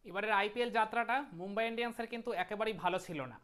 এবারের আইপিএল যাত্রাটা মুম্বাই ইন্ডিয়ান্সের কিন্তু একেবারেই ভালো ছিল না।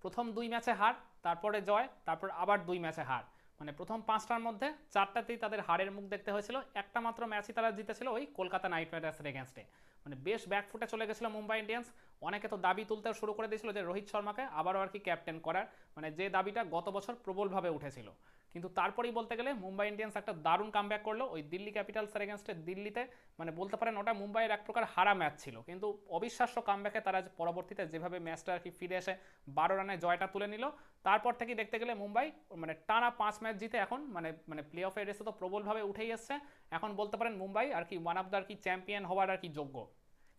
প্রথম 2 ম্যাচে হার, তারপরে জয়, তারপর আবার 2 ম্যাচে হার। মানে প্রথম 5টার মধ্যে 4টাতেই তাদের হারের মুখ দেখতে হয়েছিল। একটা মাত্র ম্যাচই তারা জিতেছিল, ওই কলকাতা নাইট রাইডার্সের এগেনস্টে। মানে বেশ ব্যাকফুটে চলে গেছিল মুম্বাই ইন্ডিয়ান্স। অনেকে তো দাবি তুলতেও শুরু করে দিয়েছিল যে রোহিত শর্মাকে আবারও আর কি ক্যাপ্টেন করার, মানে যে দাবিটা গত বছর প্রবলভাবে উঠেছিল। কিন্তু তারপরেই বলতে গেলে মুম্বাই ইন্ডিয়ান্স একটা দারুণ কামব্যাক করলো ওই দিল্লি ক্যাপিটালসের এগেনস্টে দিল্লিতে। মানে বলতে পারেন ওটা মুম্বাইয়ের এক প্রকার হারা ম্যাচ ছিল, কিন্তু অবিশ্বাস্য কামব্যাকে তারা পরবর্তীতে যেভাবে ম্যাচটা আর কি ফিরে এসে 12 রানে জয়টা তুলে নিল। তারপর থেকে দেখতে গেলে মুম্বাই মানে টানা 5 ম্যাচ জিতে এখন মানে মানে প্লে অফের রেসে তো প্রবলভাবে উঠেই এসছে। এখন বলতে পারেন মুম্বাই আর কি ওয়ান অফ দ্য আর কি চ্যাম্পিয়ন হওয়ার আর কি যোগ্য।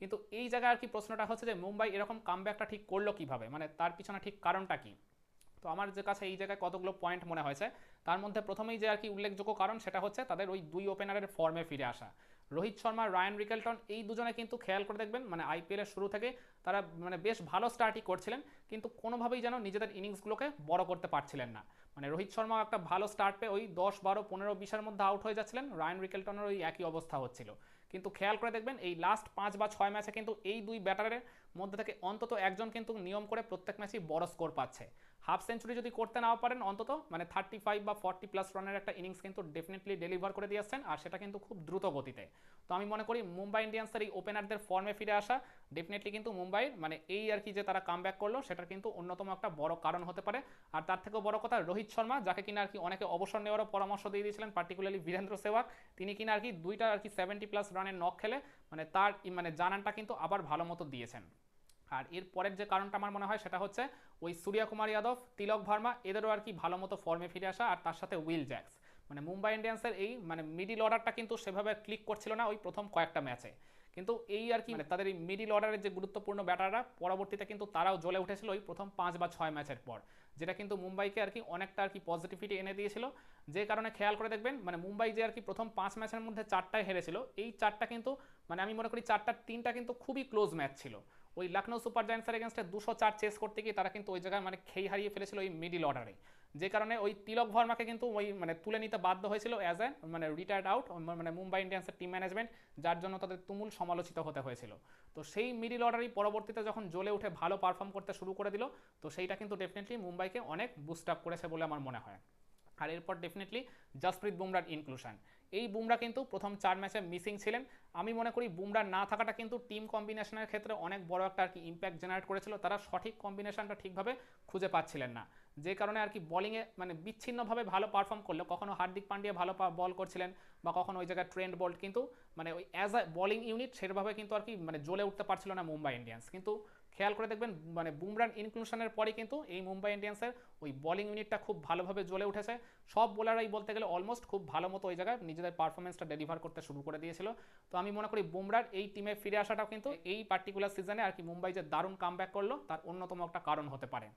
কিন্তু এই জায়গায় আর কি প্রশ্নটা হচ্ছে যে মুম্বাই এরকম কামব্যাকটা ঠিক করলো কিভাবে, মানে তার পিছনে ঠিক কারণটা কি। তো আমার যে কাছে এই জায়গায় কতগুলো পয়েন্ট মনে হয়েছে, তার মধ্যে প্রথমেই যে আর কি উল্লেখযোগ্য কারণ সেটা হচ্ছে তাদের ওই 2 ওপেনারের ফর্মে ফিরে আসা। রোহিত শর্মা, রায়ান রিকেলটন, এই দুজনে কিন্তু খেয়াল করে দেখবেন মানে আইপিএলের শুরু থেকে তারা মানে বেশ ভালো স্টার্টই করছিলেন, কিন্তু কোনোভাবেই যেন নিজেদের ইনিংসগুলোকে বড় করতে পারছিলেন না। মানে রোহিত শর্মাও একটা ভালো স্টার্ট পেয়ে ওই 10, 12, 15, 20-এর মধ্যে আউট হয়ে যাচ্ছিলেন, রায়ান রিকেলটনের ওই একই অবস্থা হচ্ছিল। কিন্তু খেয়াল করে দেখবেন এই লাস্ট 5 বা 6 ম্যাচে কিন্তু এই দুই ব্যাটারের মধ্যে থেকে অন্তত একজন কিন্তু নিয়ম করে প্রত্যেক ম্যাচেই বড় স্কোর পাচ্ছে। হাফ সেঞ্চুরি যদি করতে নাও পারেন, অন্তত মানে 35 বা 40+ রানের একটা ইনিংস কিন্তু ডেফিনেটলি ডেলিভার করে দিয়ে আসছেন, আর সেটা কিন্তু খুব দ্রুত গতিতে। তো আমি মনে করি মুম্বাই ইন্ডিয়ান্সের এই ওপেনারদের ফর্মে ফিরে আসা ডেফিনেটলি কিন্তু মুম্বাইয়ের মানে এই আর কি যে তারা কামব্যাক করলো সেটার কিন্তু অন্যতম একটা বড় কারণ হতে পারে। আর তার থেকেও বড় কথা, রোহিত শর্মা, যাকে কিনা আর কি অনেকে অবসর নেওয়ারও পরামর্শ দিয়ে দিয়েছিলেন, পার্টিকুলারলি বীরেন্দ্র সেহবাগ, তিনি কিনা আর কি দুইটা আর কি 70+ রানের নক খেলে মানে তার মানে জানানটা কিন্তু আবার ভালো মতো দিয়েছেন। আর এর পরের যে কারণটা আমার মনে হয় সেটা হচ্ছে ওই সূর্যকুমার যাদব, তিলক ভার্মা, এদেরও আর কি ভালো মতো ফর্মে ফিরে আসা, আর তার সাথে উইল জ্যাক্স। মানে মুম্বাই ইন্ডিয়ান্সের এই মানে মিডিল অর্ডারটা কিন্তু সেভাবে ক্লিক করছিল না ওই প্রথম কয়েকটা ম্যাচে। কিন্তু এই আর কি মানে তাদের এই মিডিল অর্ডারের যে গুরুত্বপূর্ণ ব্যাটাররা পরবর্তীতে কিন্তু তারাও জ্বলে উঠেছিল ওই প্রথম 5 বা 6 ম্যাচের পর, যেটা কিন্তু মুম্বাইকে আর কি অনেকটা আর কি পজিটিভিটি এনে দিয়েছিল। যে কারণে খেয়াল করে দেখবেন মানে মুম্বাই যে আর কি প্রথম 5 ম্যাচের মধ্যে 4টায় হেরেছিল, এই 4টা কিন্তু মানে আমি মনে করি 4টার 3টা কিন্তু খুবই ক্লোজ ম্যাচ ছিল। ওই লখনৌ সুপার জায়ান্টসের এগেনস্টে 204 চেস করতে গিয়ে তারা কিন্তু ওই জায়গায় মানে খেই হারিয়ে ফেলেছিল ওই মিডিল অর্ডারে। যে কারণে ওই তিলক ভার্মাকে কিন্তু ওই মানে তুলে নিতে বাধ্য হয়েছিল অ্যাজ এ মানে রিটায়ার্ড আউট মানে মুম্বাই ইন্ডিয়ান্সের টিম ম্যানেজমেন্ট, যার জন্য তাদের তুমুল সমালোচিত হতে হয়েছিল। তো সেই মিডিল অর্ডারই পরবর্তীতে যখন জ্বলে উঠে ভালো পারফর্ম করতে শুরু করে দিল, তো সেইটা কিন্তু ডেফিনেটলি মুম্বাইকে অনেক বুস্ট আপ করেছে বলে আমার মনে হয়। আর এরপর ডেফিনেটলি জসপ্রীত বুমরার ইনক্লুশন। এই বুমরা কিন্তু প্রথম 4 ম্যাচে মিসিং ছিলেন। আমি মনে করি বুমরার না থাকাটা কিন্তু টিম কম্বিনেশনের ক্ষেত্রে অনেক বড় একটা আর কি ইম্প্যাক্ট জেনারেট করেছিল। তারা সঠিক কম্বিনেশনটা ঠিকভাবে খুঁজে পাচ্ছিলেন না, যে কারণে আর কি বলিংয়ে মানে বিচ্ছিন্নভাবে ভালো পারফর্ম করলো। কখনো হার্দিক পান্ডিয়া ভালো বল করছিলেন, বা কখনো ওই জায়গায় ট্রেন্ট বোল্ট, কিন্তু মানে ওই অ্যাজ আ বলিং ইউনিট সেভাবে কিন্তু আর কি মানে জ্বলে উঠতে পারছিল না মুম্বাই ইন্ডিয়ান্স। কিন্তু খেয়াল করে দেখবেন মানে বুমরার ইনক্লুশনের পরে কিন্তু এই মুম্বাই ইন্ডিয়ান্সের ওই বলিং ইউনিটটা খুব ভালোভাবে জ্বলে উঠেছে। সব বোলাররাই বলতে গেলে অলমোস্ট খুব ভালো মতো ওই জায়গায় নিজেদের পারফরমেন্সটা ডেলিভার করতে শুরু করে দিয়েছিল। তো আমি মনে করি বুমরার এই টিমে ফিরে আসাটাও কিন্তু এই পার্টিকুলার সিজনে আর কি মুম্বাই যে দারুণ কামব্যাক করলো তার অন্যতম একটা কারণ হতে পারে।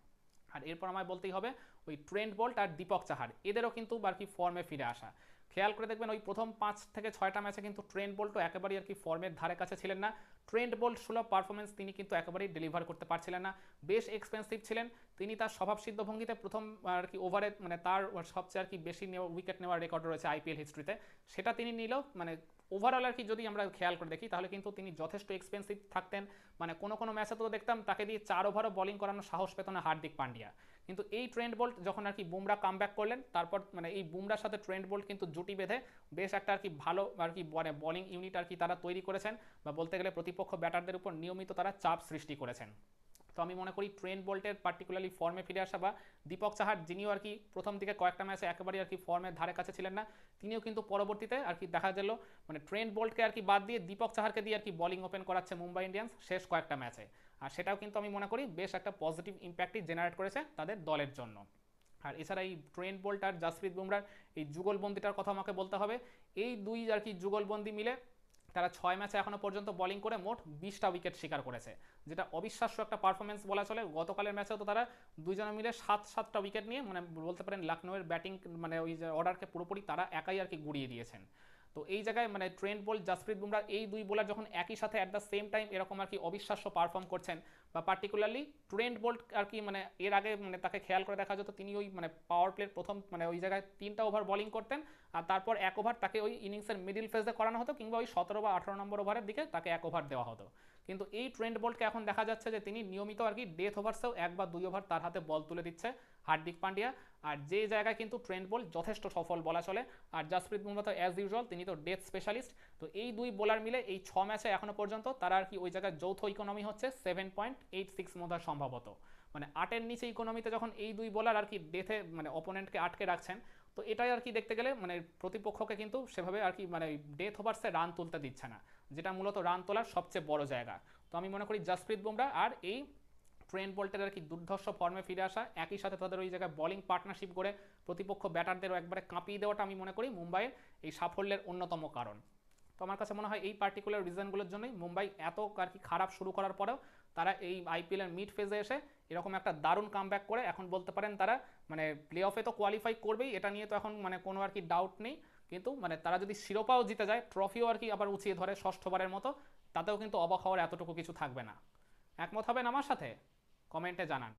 আর এরপর আমায় বলতেই হবে ওই ট্রেন্ট বোল্ট আর দীপক চাহার, এদেরও কিন্তু আর কি ফর্মে ফিরে আসা। খেয়াল করে দেখবেন ওই প্রথম 5 থেকে 6টা ম্যাচে কিন্তু ট্রেন্ট বোল্টও একেবারেই আর কি ফর্মের ধারে কাছে ছিলেন না। ট্রেন্ট বোল্ট সুলভ পারফরমেন্স তিনি কিন্তু একেবারেই ডেলিভার করতে পারছিলেন না, বেশ এক্সপেন্সিভ ছিলেন। তিনি তার স্বভাবসিদ্ধ ভঙ্গিতে প্রথম আর কি ওভারে মানে তার সবচেয়ে আর কি বেশি উইকেট নেওয়ার রেকর্ড রয়েছে আইপিএল হিস্ট্রিতে, সেটা তিনি নিলেও মানে ওভারঅল আর কি যদি আমরা খেয়াল করে দেখি তাহলে কিন্তু তিনি যথেষ্ট এক্সপেন্সিভ থাকতেন। মানে কোনো কোনো ম্যাচে তো দেখতাম তাকে দিয়ে 4 ওভারও বলিং করানোর সাহস পেত না হার্দিক পান্ডিয়া। কিন্তু এই ট্রেন্ট বোল্ট যখন আর কি বুমরা কামব্যাক করলেন, তারপর মানে এই বুমরার সাথে ট্রেন্ট বোল্ট কিন্তু জুটি বেঁধে বেশ একটা আর কি ভালো আর কি মানে বলিং ইউনিট আর কি তারা তৈরি করেছেন, বা বলতে গেলে প্রতিপক্ষ ব্যাটারদের উপর নিয়মিত তারা চাপ সৃষ্টি করেছেন। তো আমি মনে করি ট্রেন্ট বোল্টের পার্টিকুলারলি ফর্মে ফিরে আসা, বা দীপক চাহার যিনিও আর কি প্রথম দিকে কয়েকটা ম্যাচে একেবারেই আর কি ফর্মের ধারে কাছে ছিলেন না, তিনিও কিন্তু পরবর্তীতে আর কি দেখা গেল মানে ট্রেন্ট বোল্টকে আর কি বাদ দিয়ে দীপক চাহারকে দিয়ে আর কি বলিং ওপেন করাচ্ছে মুম্বাই ইন্ডিয়ান্স শেষ কয়েকটা ম্যাচে। আর সেটাও কিন্তু আমি মনে করি বেশ একটা পজিটিভ ইম্প্যাক্টই জেনারেট করেছে তাদের দলের জন্য। আর এছাড়া এই ট্রেন্ট বোল্ট আর জসপ্রীত বুমরার এই যুগলবন্দিটার কথা আমাকে বলতে হবে। এই দুই আর কি যুগলবন্দি মিলে তারা 6 ম্যাচে এখনো পর্যন্ত বোলিং করে মোট 20টা উইকেট শিকার করেছে, যেটা অবিশ্বাস্য একটা পারফরমেন্স বলা চলে। গতকালের ম্যাচেও তো তারা দুইজনে মিলে 7-7টা উইকেট নিয়ে মানে বলতে পারেন লখনৌয়ের ব্যাটিং মানে ওই যে অর্ডারকে পুরোপুরি তারা একাই আর কি গুড়িয়ে দিয়েছেন। তো এই জায়গায় মানে ট্রেন্ট বোল্ট, জসপ্রীত বুমরা, এই দুই বোলার যখন একই সাথে অ্যাট দ্য সেম টাইম এরকম আর কি অবিশ্বাস্য পারফর্ম করছেন, বা পার্টিকুলারলি ট্রেন্ট বোল্ট আর কি মানে এর আগে মানে তাকে খেয়াল করে দেখা যেত তিনি ওই মানে পাওয়ার প্লের প্রথম মানে ওই জায়গায় 3টা ওভার বলিং করতেন, আর তারপর 1 ওভার তাকে ওই ইনিংসের মিডিল ফেজে করানো হতো, কিংবা ওই 17 বা 18 নম্বর ওভারের দিকে তাকে 1 ওভার দেওয়া হতো। কিন্তু এই ট্রেন্ট বোল্টকে এখন দেখা যাচ্ছে যে তিনি নিয়মিত আর কি ডেথ ওভার্সেও 1 বা 2 ওভার তার হাতে বল তুলে দিচ্ছে হার্দিক পান্ডিয়া, আর যে জায়গায় কিন্তু ট্রেন্ট বোল্ট যথেষ্ট সফল বলা চলে। আর জাসপ্রীত বুমরা তো অ্যাজ ইউজুয়াল তিনি তো ডেথ স্পেশালিস্ট। তো এই দুই বোলার মিলে এই 6 ম্যাচে এখনো পর্যন্ত তারা আর কি ওই জায়গায় যৌথ ইকোনমি হচ্ছে 7.86 মোধা সম্ভবত, মানে 8-এর নিচে ইকোনমিতে যখন এই দুই বোলার আর কি ডেথে মানে অপোনেন্টকে আটকে রাখছেন, তো এটাই আর কি দেখতে গেলে মানে প্রতিপক্ষকে কিন্তু সেভাবে আর কি মানে ডেথ ওভার্সে রান তুলতে দিচ্ছে না, যেটা মূলত রান তোলার সবচেয়ে বড় জায়গা। তো আমি মনে করি জাসপ্রীত বুমরা আর এই ট্রেন্ট বোল্টের আর কি দুর্ধর্ষ ফর্মে ফিরে আসা, একই সাথে তাদের ওই জায়গায় বলিং পার্টনারশিপ করে প্রতিপক্ষ ব্যাটারদেরও একবারে কাঁপিয়ে দেওয়াটা আমি মনে করি মুম্বাইয়ের এই সাফল্যের অন্যতম কারণ। তো আমার কাছে মনে হয় এই পার্টিকুলার রিজনগুলোর জন্যই মুম্বাই এত আর কি খারাপ শুরু করার পরেও তারা এই আইপিএলের মিড ফেজে এসে এরকম একটা দারুণ কামব্যাক করে এখন বলতে পারেন তারা মানে প্লে অফে তো কোয়ালিফাই করবেই, এটা নিয়ে তো এখন মানে কোনো আর কি ডাউট নেই। কিন্তু মানে তারা যদি শিরোপাও জিতে যায়, ট্রফিও আর কি আবার উঁচিয়ে ধরে ষষ্ঠবারের মতো, তাতেও কিন্তু অবাক হওয়ার এতটুকু কিছু থাকবে না। একমত হবেন আমার সাথে? কমেন্টে জানান।